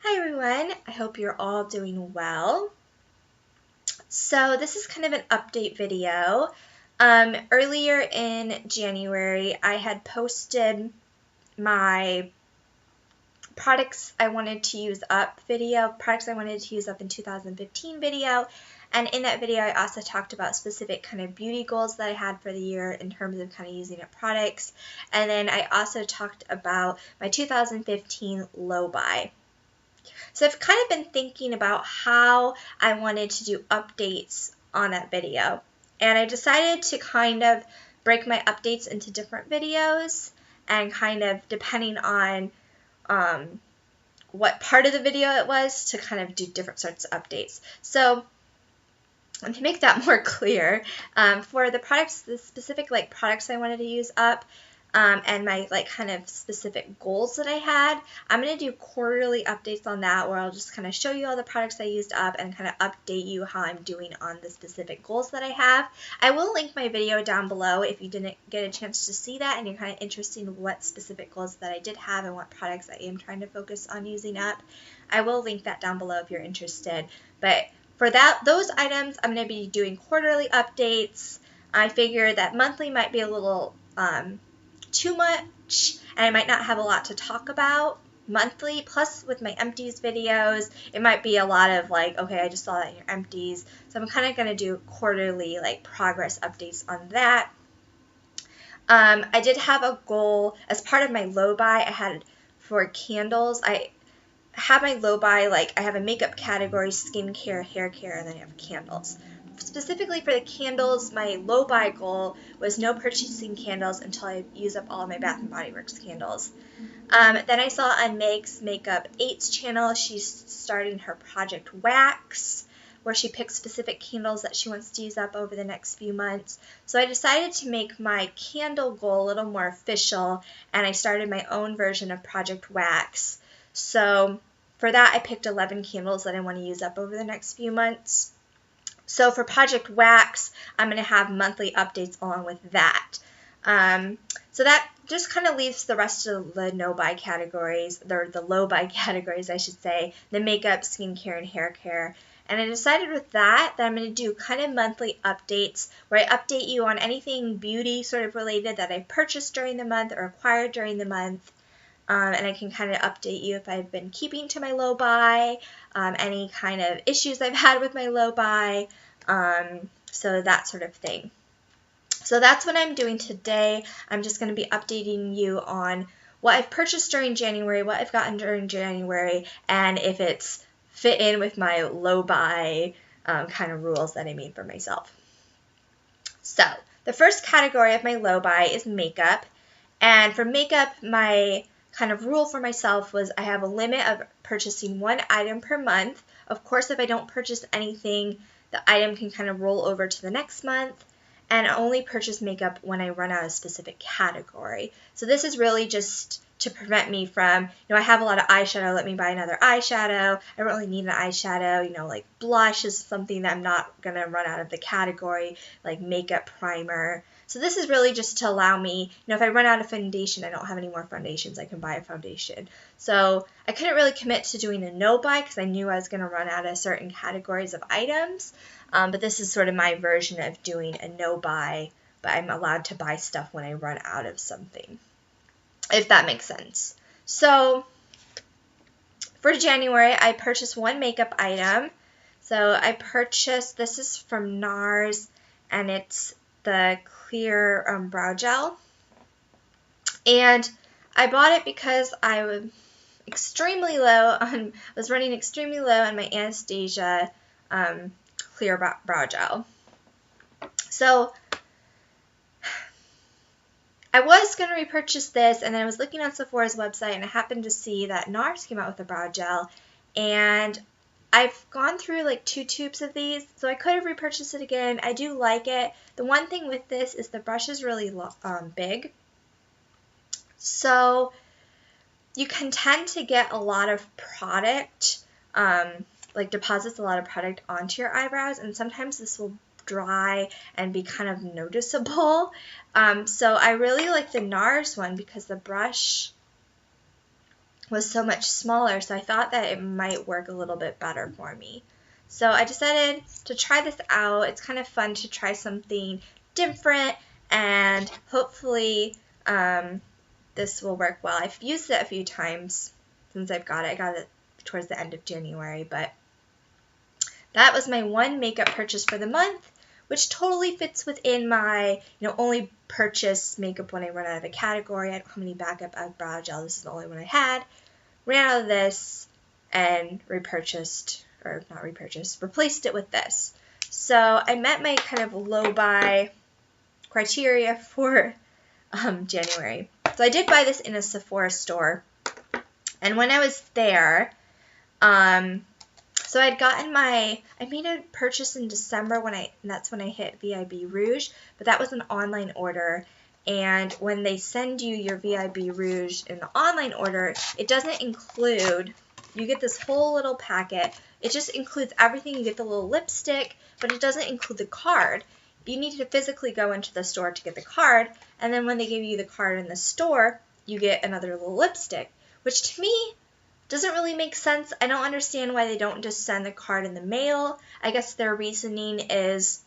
Hi everyone, I hope you're all doing well. So this is kind of an update video. Earlier in January, I had posted my products I wanted to use up video, products I wanted to use up in 2015 video, and in that video I also talked about specific kind of beauty goals that I had for the year in terms of kind of using up products, and then I also talked about my 2015 low buy. So I've kind of been thinking about how I wanted to do updates on that video. And I decided to kind of break my updates into different videos and kind of depending on what part of the video it was to kind of do different sorts of updates. So to make that more clear, for the products, the specific products I wanted to use up, and my kind of specific goals that I had, I'm going to do quarterly updates on that where I'll just kind of show you all the products I used up and kind of update you how I'm doing on the specific goals that I have. I will link my video down below if you didn't get a chance to see that and you're kind of interested in what specific goals that I did have and what products I am trying to focus on using up. I will link that down below if you're interested. But for those items, I'm going to be doing quarterly updates. I figure that monthly might be a little too much and I might not have a lot to talk about monthly. Plus with my empties videos, it might be a lot of okay, I just saw that in your empties. So I'm kind of going to do quarterly progress updates on that. I did have a goal as part of my low buy I had for candles. I have my low buy, I have a makeup category, skincare, hair care, and then I have candles. Specifically for the candles, my low buy goal was no purchasing candles until I use up all of my Bath & Body Works candles. Then I saw on Meg's Makeup 8's channel, she's starting her Project Wax, where she picks specific candles that she wants to use up over the next few months. So I decided to make my candle goal a little more official, and I started my own version of Project Wax. So for that, I picked 11 candles that I want to use up over the next few months. So for Project Wax, I'm going to have monthly updates along with that. So that just kind of leaves the rest of the no-buy categories, or the low-buy categories, I should say, the makeup, skincare, and hair care. And I decided with that I'm going to do kind of monthly updates where I update you on anything beauty sort of related that I purchased during the month or acquired during the month. And I can kind of update you if I've been keeping to my low buy, any kind of issues I've had with my low buy, so that sort of thing. So that's what I'm doing today. I'm just going to be updating you on what I've purchased during January, what I've gotten during January, and if it's fit in with my low buy kind of rules that I made for myself. So the first category of my low buy is makeup. And for makeup, my kind of rule for myself was I have a limit of purchasing one item per month. Of course, if I don't purchase anything, the item can kind of roll over to the next month, and I only purchase makeup when I run out of a specific category. So this is really just to prevent me from, I have a lot of eyeshadow, let me buy another eyeshadow. I don't really need an eyeshadow, blush is something that I'm not going to run out of the category, like makeup primer. So this is really just to allow me, if I run out of foundation, I don't have any more foundations, I can buy a foundation. So I couldn't really commit to doing a no buy because I knew I was going to run out of certain categories of items. But this is sort of my version of doing a no buy, but I'm allowed to buy stuff when I run out of something, if that makes sense. So for January, I purchased one makeup item. So I purchased, this is from NARS, and it's the clear brow gel. And I bought it because I was running extremely low on my Anastasia clear brow gel. So I was going to repurchase this, and then I was looking on Sephora's website, and I happened to see that NARS came out with a brow gel, and I've gone through 2 tubes of these, so I could have repurchased it again. I do like it. The one thing with this is the brush is really big, so you can tend to get a lot of product, deposits a lot of product onto your eyebrows, and sometimes this will dry and be kind of noticeable. So I really like the NARS one because the brush was so much smaller, so I thought that it might work a little bit better for me. So I decided to try this out. It's kind of fun to try something different, and hopefully this will work well. I've used it a few times since I've got it. I got it towards the end of January, but that was my one makeup purchase for the month, which totally fits within my, only purchase makeup when I run out of a category. I don't have any backup eyebrow gel. This is the only one I had. Ran out of this and replaced it with this. So I met my kind of low buy criteria for January. So I did buy this in a Sephora store. And when I was there, so I'd gotten I made a purchase in December and that's when I hit VIB Rouge, but that was an online order. And when they send you your VIB Rouge in the online order, it doesn't include, you get this whole little packet. It just includes everything. You get the little lipstick, but it doesn't include the card. You need to physically go into the store to get the card, and then when they give you the card in the store, you get another little lipstick, which to me doesn't really make sense. I don't understand why they don't just send the card in the mail. I guess their reasoning is,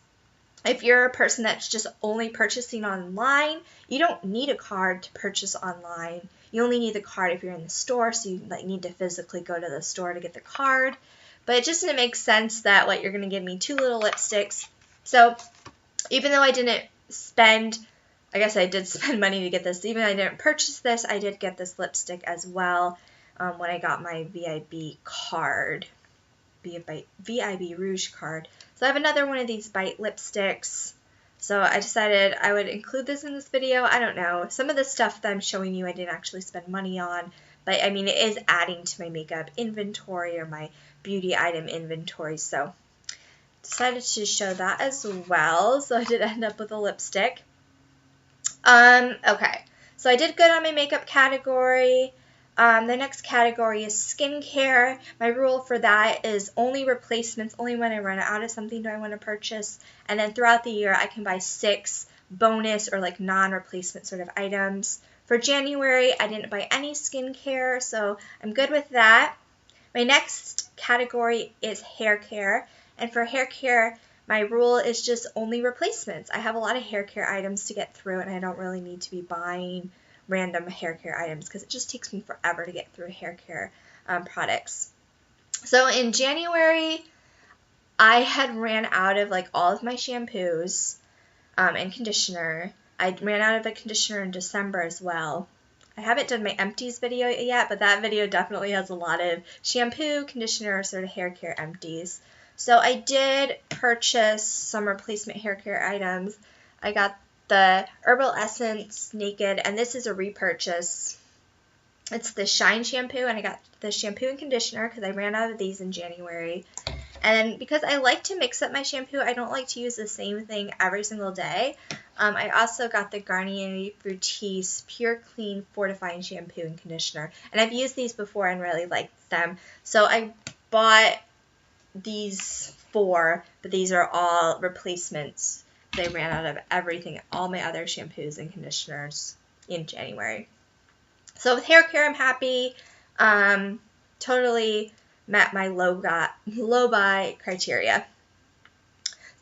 if you're a person that's just only purchasing online, you don't need a card to purchase online. You only need the card if you're in the store, so you need to physically go to the store to get the card. But it just didn't make sense that you're going to give me 2 little lipsticks. So even though I didn't spend, I guess I did spend money to get this. Even though I didn't purchase this, I did get this lipstick as well when I got my VIB card, VIB Rouge card. So I have another one of these Bite lipsticks. So I decided I would include this in this video. I don't know. Some of the stuff that I'm showing you I didn't actually spend money on. But I mean, it is adding to my makeup inventory or my beauty item inventory. So decided to show that as well. So I did end up with a lipstick. Okay. So I did good on my makeup category. The next category is skincare. My rule for that is only replacements. Only when I run out of something do I want to purchase. And then throughout the year, I can buy 6 bonus or non-replacement sort of items. For January, I didn't buy any skincare, so I'm good with that. My next category is hair care. And for hair care, my rule is just only replacements. I have a lot of hair care items to get through, and I don't really need to be buying random hair care items because it just takes me forever to get through hair care products. So in January, I had ran out of all of my shampoos and conditioner. I ran out of a conditioner in December as well. I haven't done my empties video yet, but that video definitely has a lot of shampoo, conditioner, sort of hair care empties. So I did purchase some replacement hair care items. I got the Herbal Essence Naked, and this is a repurchase. It's the Shine shampoo, and I got the shampoo and conditioner because I ran out of these in January. And because I like to mix up my shampoo, I don't like to use the same thing every single day. I also got the Garnier Fructis Pure Clean Fortifying Shampoo and Conditioner. And I've used these before and really liked them. So I bought these 4, but these are all replacements. They ran out of everything, all my other shampoos and conditioners in January. So with hair care, I'm happy. Totally met my low buy criteria.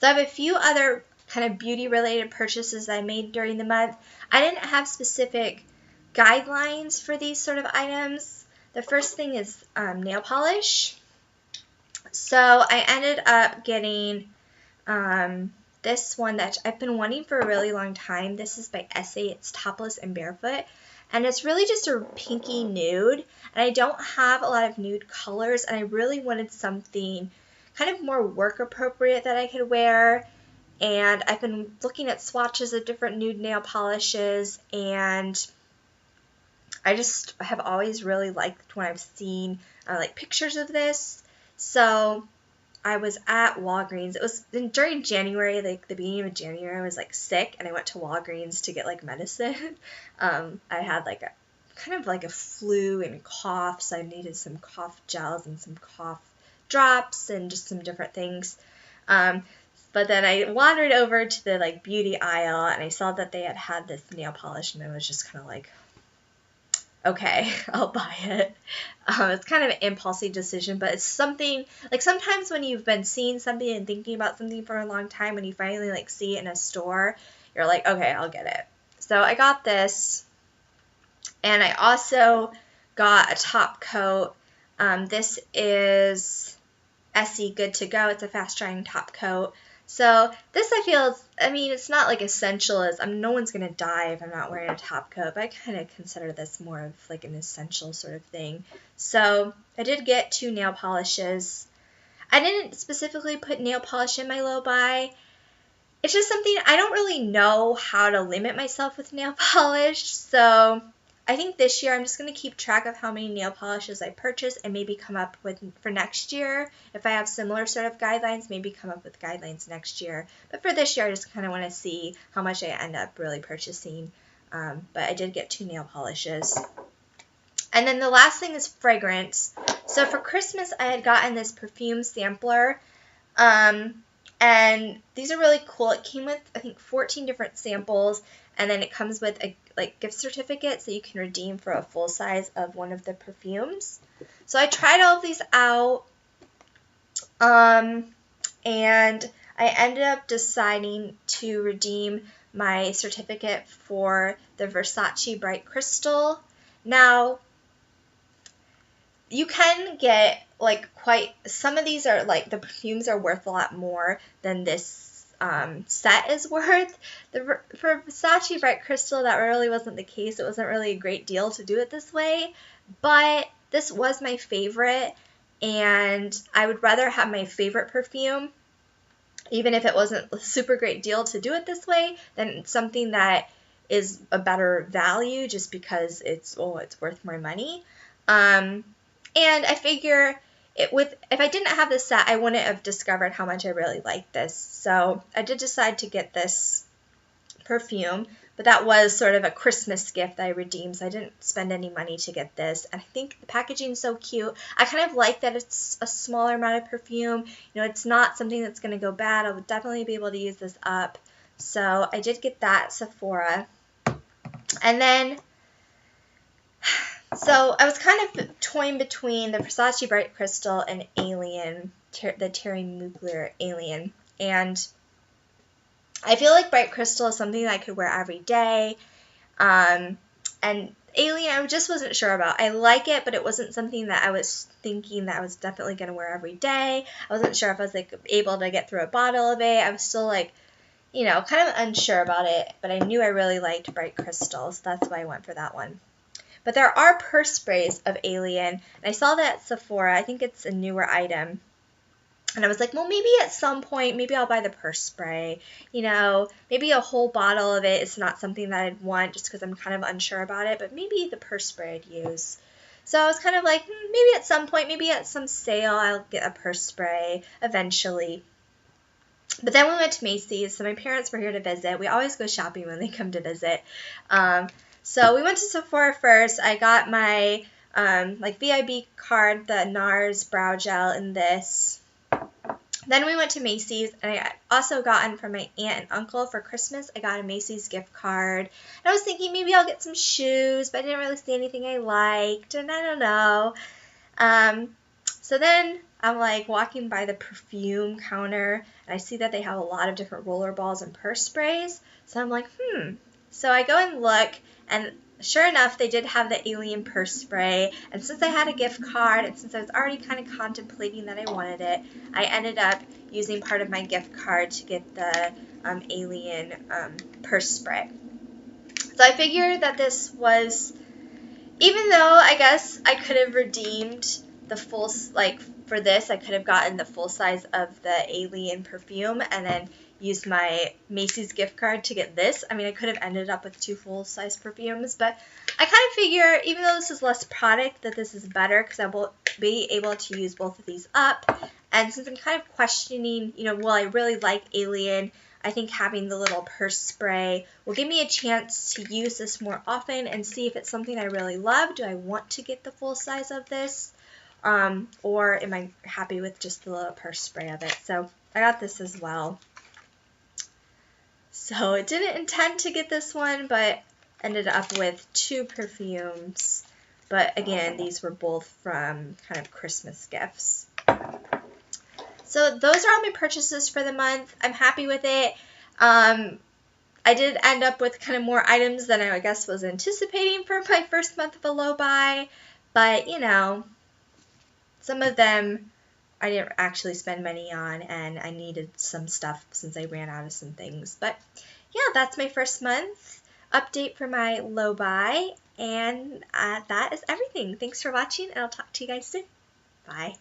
So I have a few other kind of beauty related purchases I made during the month. I didn't have specific guidelines for these sort of items. The first thing is nail polish. So I ended up getting this one that I've been wanting for a really long time. This is by Essie. It's Topless and Barefoot. And it's really just a pinky nude. And I don't have a lot of nude colors. And I really wanted something kind of more work appropriate that I could wear. And I've been looking at swatches of different nude nail polishes. And I just have always really liked when I've seen pictures of this. So I was at Walgreens. It was during January, the beginning of January, I was sick, and I went to Walgreens to get medicine. I had a flu and cough, so I needed some cough gels and some cough drops and just some different things. But then I wandered over to the beauty aisle, and I saw that they had this nail polish, and I was just kind of okay, I'll buy it. It's kind of an impulsive decision, but it's something, like sometimes when you've been seeing something and thinking about something for a long time, when you finally like see it in a store, you're like, okay, I'll get it. So I got this, and I also got a top coat. This is Essie Good to Go. It's a fast drying top coat. So this I feel is, I mean, it's not like essential as, no one's going to die if I'm not wearing a top coat, but I kind of consider this more of like an essential sort of thing. So I did get 2 nail polishes. I didn't specifically put nail polish in my low buy. It's just something, I don't really know how to limit myself with nail polish, so I think this year I'm just going to keep track of how many nail polishes I purchase and maybe come up with, for next year, if I have similar sort of guidelines, maybe come up with guidelines next year. But for this year, I just kind of want to see how much I end up really purchasing. But I did get 2 nail polishes. And then the last thing is fragrance. So for Christmas, I had gotten this perfume sampler. And these are really cool. It came with, I think, 14 different samples. And then it comes with a gift certificate so you can redeem for a full size of one of the perfumes. So I tried all of these out, and I ended up deciding to redeem my certificate for the Versace Bright Crystal. Now, you can get some of these are the perfumes are worth a lot more than this set is worth. For Versace Bright Crystal, that really wasn't the case. It wasn't really a great deal to do it this way, but this was my favorite, and I would rather have my favorite perfume, even if it wasn't a super great deal to do it this way, than something that is a better value just because it's worth more money. And I figure if I didn't have this set, I wouldn't have discovered how much I really liked this. So I did decide to get this perfume, but that was sort of a Christmas gift that I redeemed, so I didn't spend any money to get this. And I think the packaging is so cute. I kind of like that it's a smaller amount of perfume. You know, it's not something that's going to go bad. I would definitely be able to use this up. So I did get that at Sephora. And then, so I was kind of toying between the Versace Bright Crystal and Alien, the Thierry Mugler Alien. And I feel like Bright Crystal is something that I could wear every day. And Alien, I just wasn't sure about. I like it, but it wasn't something that I was thinking that I was definitely going to wear every day. I wasn't sure if I was able to get through a bottle of it. I was still kind of unsure about it, but I knew I really liked Bright Crystal, so that's why I went for that one. But there are purse sprays of Alien, and I saw that at Sephora. I think it's a newer item. And I was like, well, maybe at some point, maybe I'll buy the purse spray. Maybe a whole bottle of it is not something that I'd want just because I'm kind of unsure about it, but maybe the purse spray I'd use. So I was kind of like, maybe at some point, maybe at some sale, I'll get a purse spray eventually. But then we went to Macy's, so my parents were here to visit. We always go shopping when they come to visit. So we went to Sephora first. I got my VIB card, the NARS brow gel in this. Then we went to Macy's, and I also gotten from my aunt and uncle for Christmas. I got a Macy's gift card. And I was thinking maybe I'll get some shoes, but I didn't really see anything I liked, and I don't know. So then I'm walking by the perfume counter, and I see that they have a lot of different roller balls and purse sprays. So I'm like, So I go and look, and sure enough, they did have the Alien purse spray, and since I had a gift card, and since I was already kind of contemplating that I wanted it, I ended up using part of my gift card to get the Alien purse spray. So I figured that this was, even though I guess I could have redeemed the full, for this, I could have gotten the full size of the Alien perfume, and then used my Macy's gift card to get this. I mean, I could have ended up with 2 full-size perfumes, but I kind of figure, even though this is less product, that this is better because I will be able to use both of these up. And since I'm kind of questioning, will I really like Alien, I think having the little purse spray will give me a chance to use this more often and see if it's something I really love. Do I want to get the full size of this? Or am I happy with just the little purse spray of it? So I got this as well. So I didn't intend to get this one, but ended up with 2 perfumes. But again, these were both from kind of Christmas gifts. So those are all my purchases for the month. I'm happy with it. I did end up with kind of more items than I guess was anticipating for my first month of a low buy. But, you know, some of them I didn't actually spend money on, and I needed some stuff since I ran out of some things. But yeah, that's my first month update for my low buy, and that is everything. Thanks for watching, and I'll talk to you guys soon. Bye.